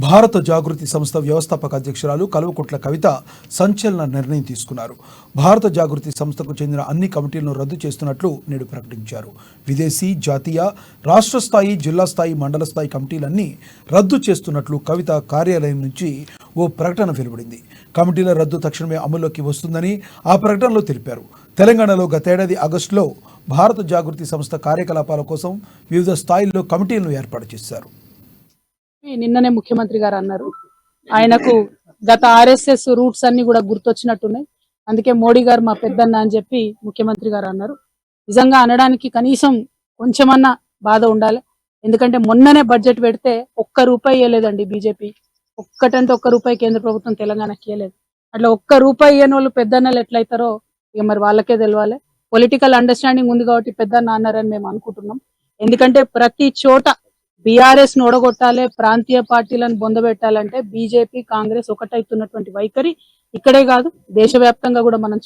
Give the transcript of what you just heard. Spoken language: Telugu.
భారత జాగృతి సంస్థ వ్యవస్థాపక అధ్యక్షురాలు కల్వకుంట్ల కవిత సంచలన నిర్ణయం తీసుకున్నారు. భారత జాగృతి సంస్థకు చెందిన అన్ని కమిటీలను రద్దు చేస్తున్నట్లు నేడు ప్రకటించారు. విదేశీ, జాతీయ, రాష్ట్ర స్థాయి, జిల్లా స్థాయి, మండల స్థాయి కమిటీలన్నీ రద్దు చేస్తున్నట్లు కవిత కార్యాలయం నుంచి ఓ ప్రకటన వెలువడింది. కమిటీల రద్దు తక్షణమే అమల్లోకి వస్తుందని ఆ ప్రకటనలో తెలిపారు. తెలంగాణలో గతేడాది ఆగస్టులో భారత జాగృతి సంస్థ కార్యకలాపాల కోసం వివిధ స్థాయిల్లో కమిటీలను ఏర్పాటు చేశారు. నిన్ననే ముఖ్యమంత్రి గారు అన్నారు, ఆయనకు గత ఆర్ఎస్ఎస్ రూట్స్ అన్ని కూడా గుర్తొచ్చినట్టున్నాయి. అందుకే మోడీ గారు మా పెద్దన్న అని చెప్పి ముఖ్యమంత్రి గారు అన్నారు. నిజంగా అనడానికి కనీసం కొంచెమన్నా బాధ ఉండాలి. ఎందుకంటే మొన్ననే బడ్జెట్ పెడితే ఒక్క రూపాయి ఇవ్వలేదండి బీజేపీ. ఒక్కటంటే ఒక్క రూపాయి కేంద్ర ప్రభుత్వం తెలంగాణకి ఇవ్వలేదు. అట్లా ఒక్క రూపాయి ఇవ్వని వాళ్ళు పెద్దన్నలు ఎట్లయితారో ఇక మరి వాళ్ళకే తెలవాలి. పొలిటికల్ అండర్స్టాండింగ్ ఉంది కాబట్టి పెద్దన్న అన్నారని మేము అనుకుంటున్నాం. ఎందుకంటే ప్రతి చోట బీఆర్ఎస్ ను ఓడగొట్టాలి, ప్రాంతీయ పార్టీలను బొందబెట్టాలంటే బీజేపీ, కాంగ్రెస్ ఒకటైతున్నటువంటి వైఖరి ఇక్కడే కాదు దేశవ్యాప్తంగా కూడా మనం